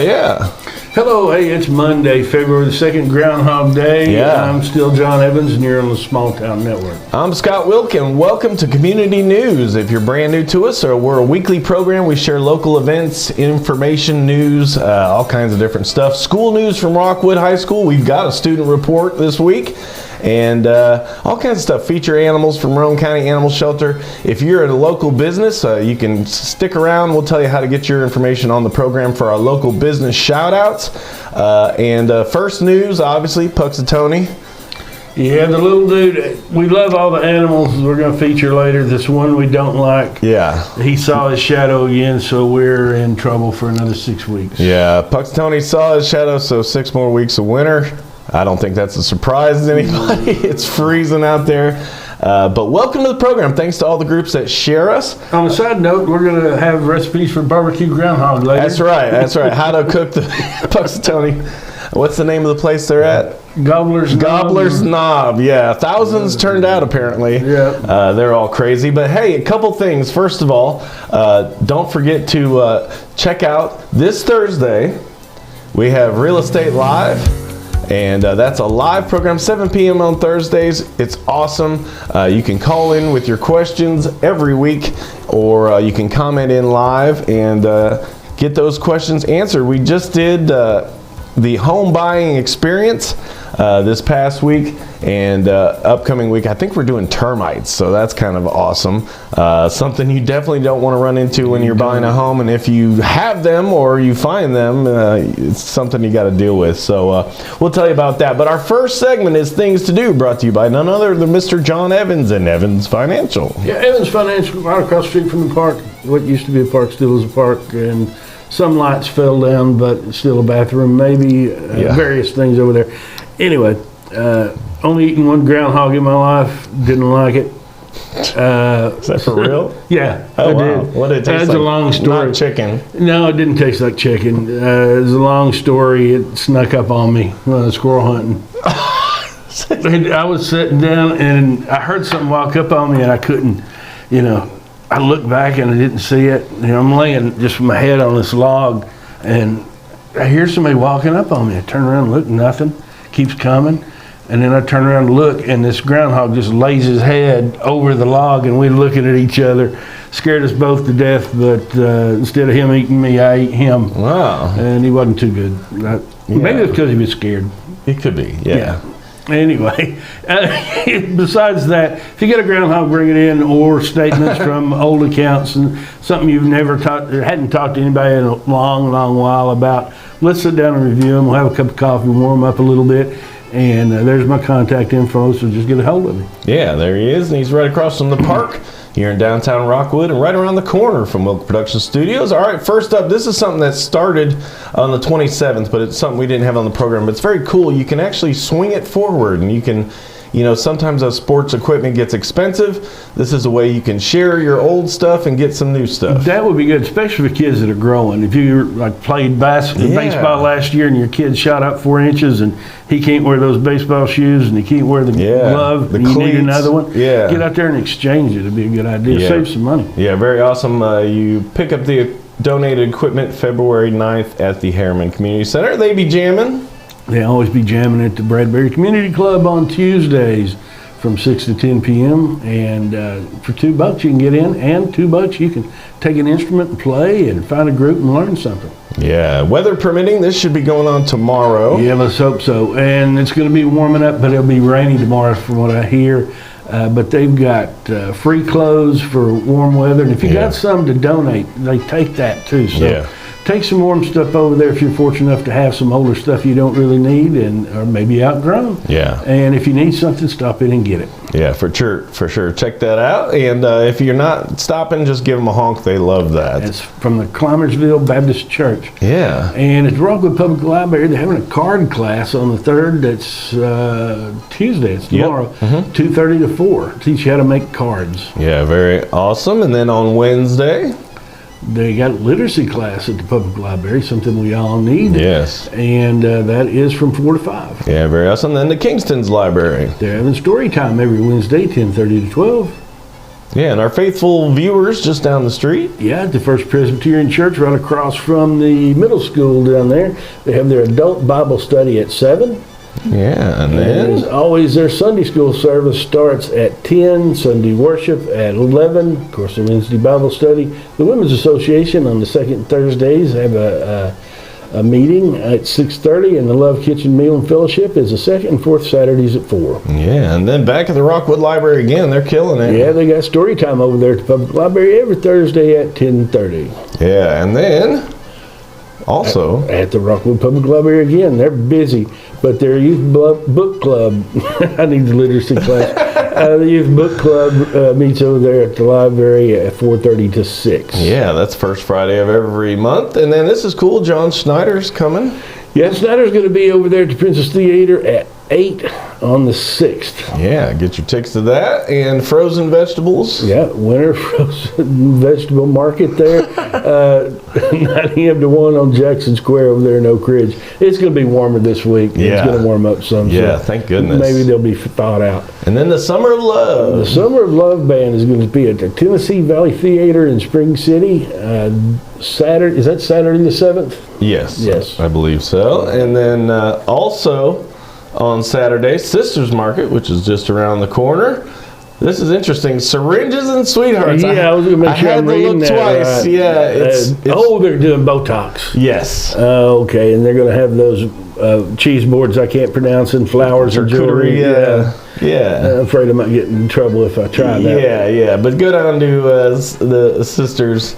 Yeah. Hello, hey, it's Monday, February the 2nd, Groundhog Day. Yeah. I'm still John Evans, and you're on the Small Town Network. I'm Scott Wilkin. Welcome to Community News. If you're brand new to us, we're a weekly program. We share local events, information, news, all kinds of different stuff. School news from Rockwood High School. We've got a student report this week. And all kinds of stuff. Feature animals from Roane County Animal Shelter. If you're at a local business, you can stick around. We'll tell you how to get your information on the program for our local business shout-outs. And first news, obviously, Puxatony. Yeah, the little dude, we love all the animals we're going to feature later. This one we don't like. Yeah. He saw his shadow again, so we're in trouble for another 6 weeks. Yeah, Puxatony saw his shadow, so 6 more weeks of winter. I don't think that's a surprise to anybody. It's freezing out there. But welcome to the program. Thanks to all the groups that share us. On a side note, we're going to have recipes for barbecue groundhog later. That's right. That's right. How to cook the Puxatony. What's the name of the place they're at? Gobbler's Knob. Yeah, thousands turned out apparently. Yeah. They're all crazy. But hey, a couple things. First of all, don't forget to check out this Thursday. We have Real Estate Live. And that's a live program, 7 p.m. on Thursdays. It's awesome. You can call in with your questions every week, or you can comment in live and get those questions answered. We just did the home buying experience this past week, and upcoming week I think we're doing termites, so that's kind of awesome. Something you definitely don't want to run into when you're buying a home, and if you have them or you find them, it's something you got to deal with. So we'll tell you about that. But our first segment is Things to Do, brought to you by none other than Mr. John Evans and Evans Financial. Yeah, Evans Financial, right across the street from the park. What used to be a park still is a park, and some lights fell down, but it's still a bathroom, maybe various things over there. Anyway, only eaten one groundhog in my life. Didn't like it. Is that for real? Yeah, oh, I wow. did. What did it taste That's like? a long story. Not chicken. No, it didn't taste like chicken. It was a long story. It snuck up on me when I was squirrel hunting. I was sitting down and I heard something walk up on me and I couldn't, I looked back and I didn't see it. I'm laying just with my head on this log and I hear somebody walking up on me. I turn around and look, nothing. Keeps coming. And then I turn around and look, and this groundhog just lays his head over the log, and we're looking at each other. Scared us both to death, but instead of him eating me, I ate him. Wow. And he wasn't too good. Maybe it's because he was scared. He could be, yeah. Anyway, besides that, if you get a groundhog, bring it in, or statements from old accounts and something you've never hadn't talked to anybody in a long, long while about, let's sit down and review them. We'll have a cup of coffee, warm up a little bit. And there's my contact info, so just get a hold of me. Yeah, there he is, and he's right across from the park here in downtown Rockwood and right around the corner from Wilk Production Studios. All right, first up, this is something that started on the 27th, but it's something we didn't have on the program. But it's very cool. You can actually swing it forward, and you can, sometimes as sports equipment gets expensive. This is a way you can share your old stuff and get some new stuff. That would be good, especially for kids that are growing. If you played baseball last year and your kid shot up 4 inches and he can't wear those baseball shoes and he can't wear the glove, and you need another one, get out there and exchange it. It'd be a good idea. Save some money. Yeah, very awesome. You pick up the donated equipment February 9th at the Harriman Community Center. They be jamming. They always be jamming at the Bradbury Community Club on Tuesdays from 6 to 10 p.m. And for $2 you can get in, and $2 you can take an instrument and play and find a group and learn something. Yeah, weather permitting, this should be going on tomorrow. Yeah, let's hope so. And it's going to be warming up, but it'll be rainy tomorrow from what I hear. But they've got free clothes for warm weather. And if you got some to donate, they take that too. So take some warm stuff over there if you're fortunate enough to have some older stuff you don't really need or maybe outgrown. Yeah. And if you need something, stop in and get it. Yeah, for sure. Check that out. And if you're not stopping, just give them a honk. They love that. It's from the Clymersville Baptist Church. Yeah. And at the Rockwood Public Library, they're having a card class on the 3rd. That's Tuesday. It's tomorrow. 2:30 to 4. Teach you how to make cards. Yeah, very awesome. And then on Wednesday, they got literacy class at the public library, something we all need. Yes. And that is from 4 to 5. Yeah, very awesome. Then the Kingston's Library. They're having story time every Wednesday, 10:30 to 12. Yeah, and our faithful viewers just down the street. Yeah, at the First Presbyterian Church right across from the middle school down there. They have their adult Bible study at 7. Yeah, and As then always, their Sunday school service starts at 10, Sunday worship at 11, of course, the Wednesday Bible study. The Women's Association on the second Thursdays have a meeting at 6:30, and the Love Kitchen Meal and Fellowship is the second and fourth Saturdays at 4. yeah, and then back at the Rockwood Library again, they're killing it. Yeah, they got story time over there at the public library every Thursday at 10:30. Yeah, and then also At the Rockwood Public Library again, they're busy, but their youth book club, I need the literacy class, the youth book club meets over there at the library at 4:30 to 6. yeah, that's first Friday of every month. And then this is cool, John Schneider's coming. Yeah, Snyder's going to be over there at the Princess Theater at 8 on the 6th. Yeah, get your tickets to that. And frozen vegetables. Yeah, winter frozen vegetable market there, 9 a.m. to 1 on Jackson Square over there in Oak Ridge. It's going to be warmer this week. Yeah. It's going to warm up some. Yeah, so thank goodness. Maybe they'll be thawed out. And then the Summer of The Love. Summer of Love Band is going to be at the Tennessee Valley Theater in Spring City. Saturday, is that Saturday the 7th? Yes. Yes. I believe so. And then also on Saturday, Sisters Market, which is just around the corner. This is interesting. Syringes and Sweethearts. Yeah, I was going to make sure had I'm to reading look that. twice. Right. Yeah, it's oh, they're doing Botox. yes. Okay, and they're going to have those cheese boards I can't pronounce and flowers and jewelry. Yeah. I'm afraid I might get in trouble if I try that. Yeah. But go down to the Sisters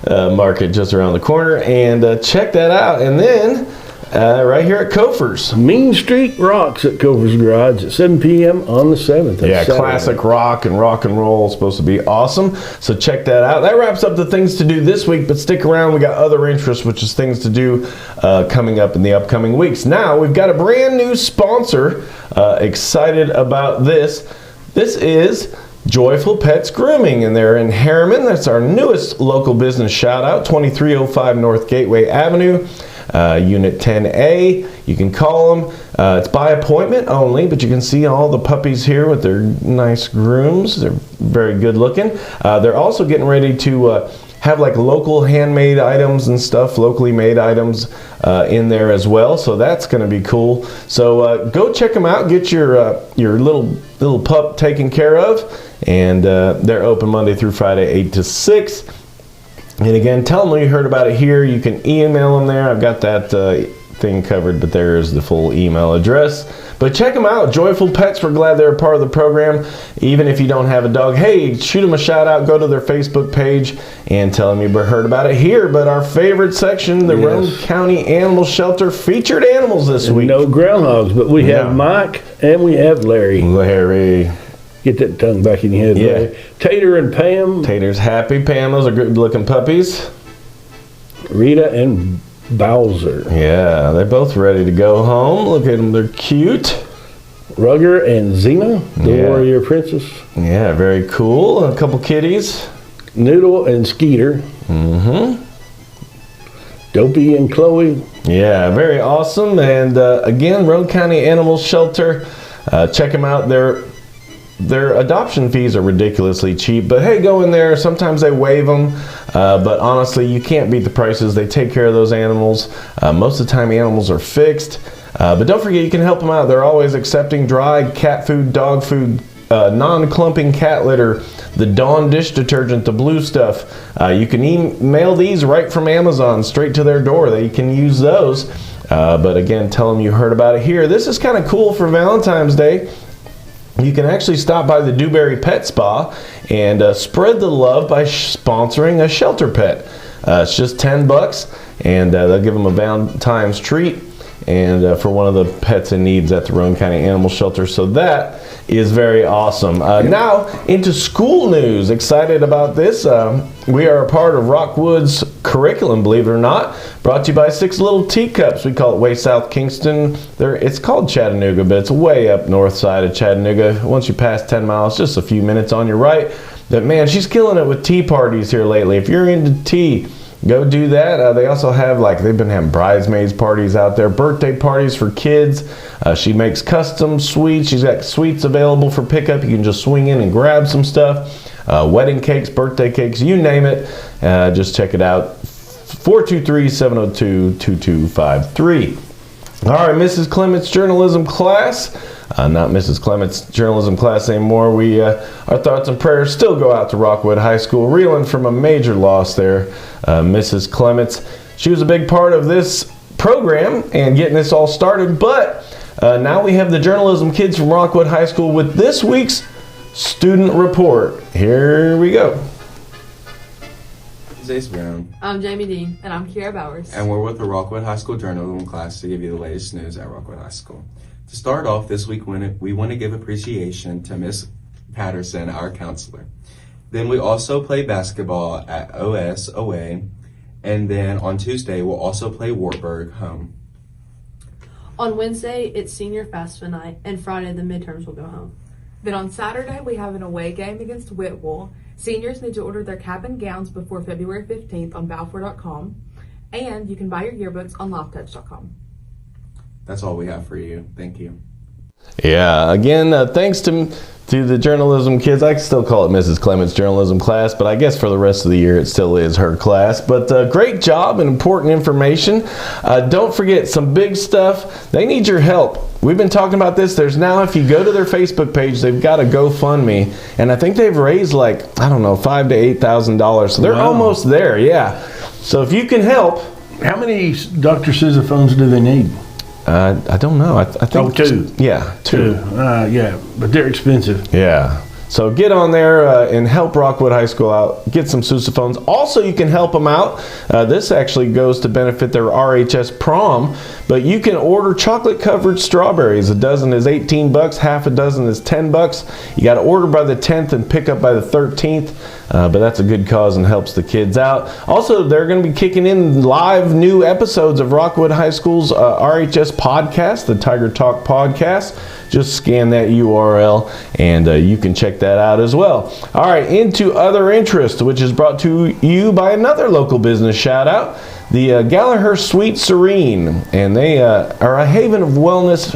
Market just around the corner and check that out. And then right here at Kofer's. Mean Street Rocks at Cover's Garage at 7 p.m. on the 7th. That's Yeah, Saturday. classic rock and roll. Supposed to be awesome. So check that out. That wraps up the things to do this week, but stick around. We got other interests, which is things to do coming up in the upcoming weeks. Now, we've got a brand new sponsor. Excited about this. This is Joyful Pets Grooming, and they're in Harriman. That's our newest local business shout out, 2305 North Gateway Avenue. Unit 10A. You can call them. It's by appointment only, but you can see all the puppies here with their nice grooms. They're very good looking. They're also getting ready to have like local handmade items and stuff, locally made items in there as well. So that's going to be cool. So go check them out. Get your little pup taken care of. And they're open Monday through Friday, 8 to 6. And again, tell them you heard about it here. You can email them there. I've got that thing covered, but there's the full email address. But check them out. Joyful Pets, we're glad they're a part of the program. Even if you don't have a dog, hey, shoot them a shout out. Go to their Facebook page and tell them you heard about it here. But our favorite section, the Roane County Animal Shelter, featured animals this week. No groundhogs, but we have Mike and we have Larry. Larry. Get that tongue back in your head, Yeah. Larry. Tater and Pam. Tater's happy. Pam, those are good looking puppies. Rita and Bowser. Yeah, they're both ready to go home. Look at them, they're cute. Rugger and Xena, the Yeah. warrior princess. Yeah, very cool. A couple kitties. Noodle and Skeeter. Mm-hmm. Dopey and Chloe. Yeah, very awesome. And again, Roane County Animal Shelter. Check them out. Their adoption fees are ridiculously cheap, but hey, go in there. Sometimes they waive them, but honestly, you can't beat the prices. They take care of those animals. Most of the time, animals are fixed. But don't forget, you can help them out. They're always accepting dry cat food, dog food, non-clumping cat litter, the Dawn dish detergent, the blue stuff. You can email these right from Amazon straight to their door. They can use those. But again, tell them you heard about it here. This is kind of cool for Valentine's Day. You can actually stop by the Dewberry Pet Spa and spread the love by sponsoring a shelter pet. It's just $10, and they'll give them a Valentine's treat and for one of the pets in needs at the Roane County Animal Shelter. So that is very awesome. Now into school news. Excited about this. We are a part of Rockwood's curriculum, believe it or not. Brought to you by Six Little Teacups. We call it way south Kingston. It's called Chattanooga, but it's way up north side of Chattanooga. Once you pass 10 miles, just a few minutes on your right. But man, she's killing it with tea parties here lately. If you're into tea, go do that. They also have, they've been having bridesmaids parties out there, birthday parties for kids. She makes custom sweets. She's got sweets available for pickup. You can just swing in and grab some stuff. wedding cakes, birthday cakes, you name it. Just check it out. 423-702-2253. All right, Mrs. Clement's journalism class. Not Mrs. Clement's journalism class anymore. Our thoughts and prayers still go out to Rockwood High School, reeling from a major loss there. Mrs. Clement's, she was a big part of this program and getting this all started, but now we have the journalism kids from Rockwood High School with this week's student report. Here we go. Zace Brown. I'm Jamie Dean, and I'm Kiara Bowers. And we're with the Rockwood High School journalism class to give you the latest news at Rockwood High School. To start off this week, we want to give appreciation to Miss Patterson, our counselor. Then we also play basketball at OS away, and then on Tuesday we'll also play Wartburg home. On Wednesday, it's senior FAFSA night, and Friday the midterms will go home. Then on Saturday, we have an away game against Whitwell. Seniors need to order their cap and gowns before February 15th on Balfour.com, and you can buy your yearbooks on LifeTouch.com. That's all we have for you. Thank you. Yeah, again, thanks to the journalism kids. I still call it Mrs. Clement's journalism class, but I guess for the rest of the year it still is her class. But great job and important information. Don't forget some big stuff. They need your help. We've been talking about this. There's now, if you go to their Facebook page, they've got a GoFundMe, and I think they've raised like, I don't know, $5,000 to $8,000. So they're almost there, yeah. So if you can help. How many Dr. Sisyphones do they need? I don't know. I think two. Yeah, two. Yeah, but they're expensive. Yeah. So get on there and help Rockwood High School out. Get some sousaphones. Also, you can help them out. This actually goes to benefit their RHS Prom. But you can order chocolate-covered strawberries. A dozen is $18. Half a dozen is $10. You got to order by the 10th and pick up by the 13th. But that's a good cause and helps the kids out. Also, they're going to be kicking in live new episodes of Rockwood High School's RHS podcast, the Tiger Talk podcast. Just scan that URL and you can check that out as well. All right, into other interest, which is brought to you by another local business shout out, the Gallagher Sweet Serene, and they are a haven of wellness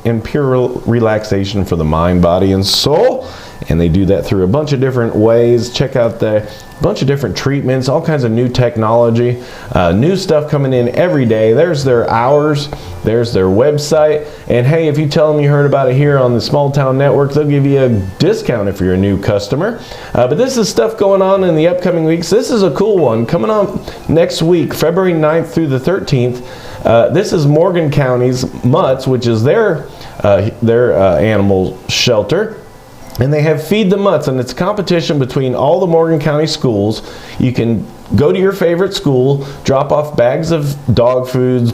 and pure relaxation for the mind, body, and soul. And they do that through a bunch of different ways. Check out the bunch of different treatments, all kinds of new technology, new stuff coming in every day. There's their hours, there's their website, and hey, if you tell them you heard about it here on the Small Town Network, they'll give you a discount if you're a new customer. But this is stuff going on in the upcoming weeks. This is a cool one coming on next week, February 9th through the 13th. This is Morgan County's Mutts, which is their animal shelter. And they have Feed the Mutts, and it's a competition between all the Morgan County schools. You can go to your favorite school, drop off bags of dog foods,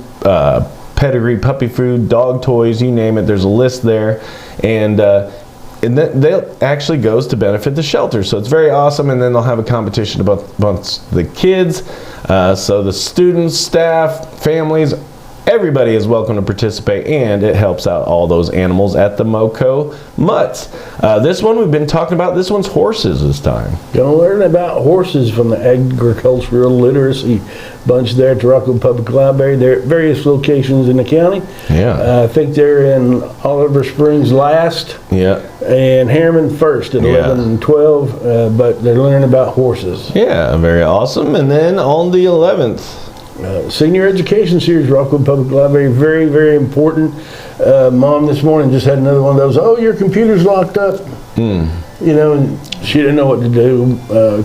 pedigree, puppy food, dog toys, you name it. There's a list there. And that actually goes to benefit the shelter. So it's very awesome. And then they'll have a competition amongst the kids. So the students, staff, families, everybody is welcome to participate, and it helps out all those animals at the MoCo Mutts. This one we've been talking about, this one's horses this time. Gonna learn about horses from the Agricultural Literacy Bunch there at the Rockwood Public Library. They're at various locations in the county. Yeah. I think they're in Oliver Springs last. Yeah. And Harriman first at 11 and 12, but they're learning about horses. Yeah, very awesome. And then on the 11th, Senior Education Series, Rockwood Public Library, very, very important. Mom this morning just had another one of those, oh, your computer's locked up. You know, and she didn't know what to do.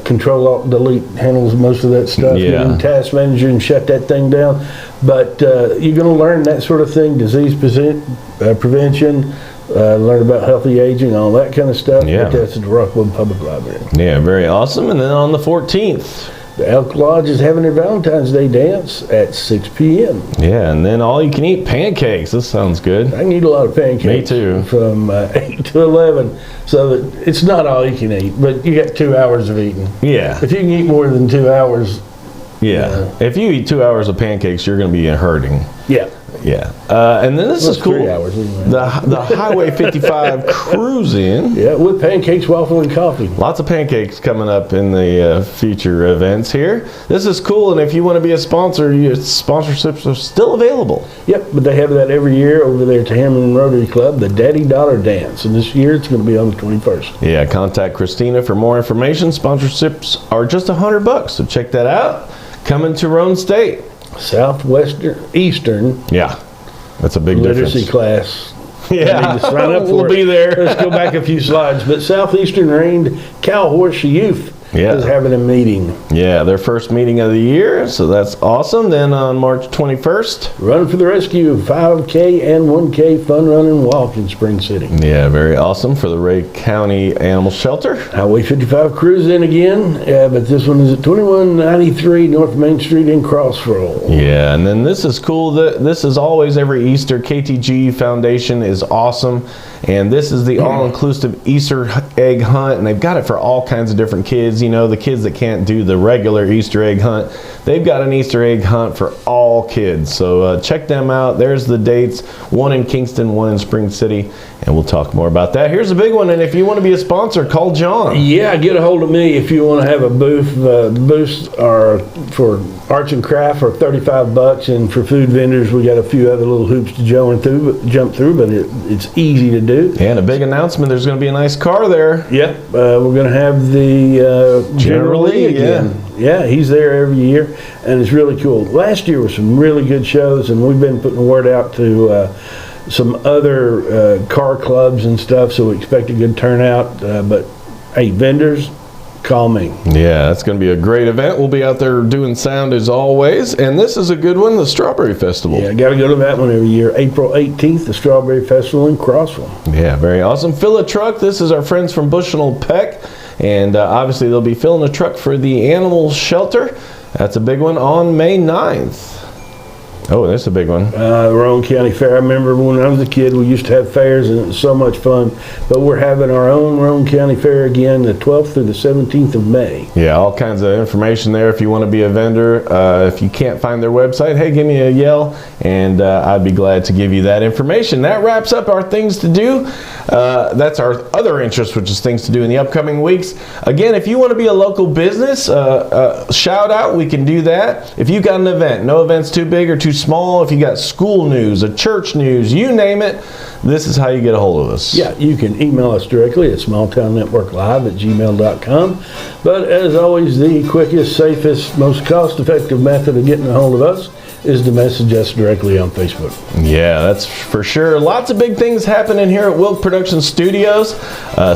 Control, Alt, Delete handles most of that stuff. Yeah. Get in Task Manager and shut that thing down. But you're going to learn that sort of thing, disease prevention, learn about healthy aging, all that kind of stuff. Yeah. But that's at the Rockwood Public Library. yeah, very awesome. And then on the 14th, The Elk Lodge is having their Valentine's Day dance at 6 p.m. yeah, and then all you can eat pancakes. This sounds good. I can eat a lot of pancakes. Me too. From 8 to 11. So that it's not all you can eat, but you got 2 hours of eating. Yeah. If you can eat more than 2 hours. Yeah. If you eat 2 hours of pancakes, you're going to be hurting. Yeah. Yeah. And then this is cool. 3 hours anyway. The Highway 55 cruising. Yeah, with pancakes, waffle, and coffee. Lots of pancakes coming up in the future events here. This is cool, and if you want to be a sponsor, sponsorships are still available. Yep, but they have that every year over there at the Hamlin Rotary Club, the Daddy Daughter Dance. And this year it's going to be on the 21st. Yeah, contact Christina for more information. Sponsorships are just $100, so check that out. Coming to Roane State. Southwestern, Eastern. Yeah, that's a big literacy difference. class. Yeah, I need to sign up for we'll it. be there. Let's go back a few slides. But Southeastern Reined Cow Horse Youth is having a meeting. Yeah, their first meeting of the year, so that's awesome. Then on March 21st, Run for the Rescue, 5K and 1K fun run and walk in Spring City. Yeah, very awesome for the Roane County Animal Shelter. Highway 55 cruise in again, but this one is at 2193 North Main Street in Crossroads. Yeah, and then this is cool. This is always every Easter. KTG Foundation is awesome, and this is the all-inclusive Easter egg hunt, and they've got it for all kinds of different kids. You know, the kids that can't do the regular Easter egg hunt, they've got an Easter egg hunt for all kids. So check them out. There's the dates, one in Kingston, one in Spring City, and we'll talk more about that. Here's a big one, and if you want to be a sponsor, call John. Yeah, get a hold of me if you want to have a booth. Booths are for arts and craft for $35, and for food vendors, we got a few other little hoops to jump through, but it's easy to do. And a big announcement, there's going to be a nice car there. Yep, we're going to have the General Lee again. Yeah, he's there every year, and it's really cool. Last year was some really good shows, and we've been putting the word out to some other car clubs and stuff, so we expect a good turnout. But hey, vendors, call me. Yeah, that's going to be a great event. We'll be out there doing sound as always. And this is a good one, the Strawberry Festival. Yeah, got to go to that one every year. April 18th, the Strawberry Festival in Crossville. Yeah, very awesome. Fill a truck. This is our friends from Bushnell Peck. And obviously they'll be filling a truck for the animal shelter. That's a big one on May 9th. Oh, that's a big one. Roane County Fair. I remember when I was a kid, we used to have fairs, and it was so much fun. But we're having our own Roane County Fair again, the 12th through the 17th of May. Yeah, all kinds of information there if you want to be a vendor. If you can't find their website, hey, give me a yell, and I'd be glad to give you that information. That wraps up our things to do. That's our other interest, which is things to do in the upcoming weeks. Again, if you want to be a local business, shout out, we can do that. If you got an event, no event's too big or too small. If you got school news, a church news, you name it, this is how you get a hold of us. Yeah, you can email us directly at smalltownnetworklive@gmail.com. But as always, the quickest, safest, most cost-effective method of getting a hold of us is to message us directly on Facebook. Yeah, that's for sure. Lots of big things happening here at Wilk Production Studios.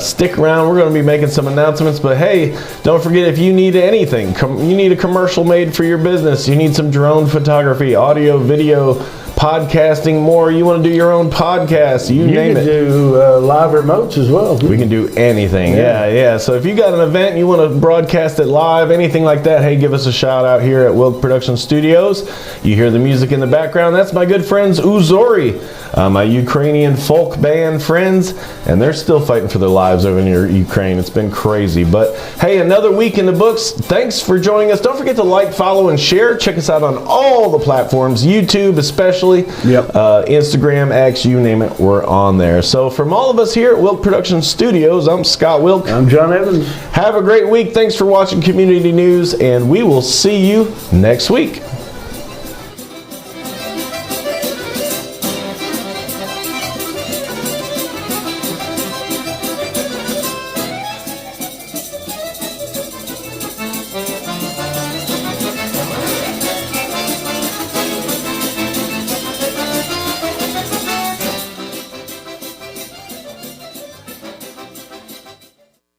Stick around. We're going to be making some announcements. But hey, don't forget, if you need anything, you need a commercial made for your business, you need some drone photography, audio, video, podcasting, more, you want to do your own podcast, you name it. You can do live remotes as well. We can do anything. Yeah. So if you got an event and you want to broadcast it live, anything like that, hey, give us a shout out here at Wilk Production Studios. You hear the music in the background. That's my good friends Uzori, my Ukrainian folk band friends, and they're still fighting for their lives over in Ukraine. It's been crazy. But hey, another week in the books. Thanks for joining us. Don't forget to like, follow, and share. Check us out on all the platforms, YouTube especially. Instagram, X, you name it, we're on there. So from all of us here at Wilk Production Studios, I'm Scott Wilk. I'm John Evans. Have a great week. Thanks for watching Community News, and we will see you next week.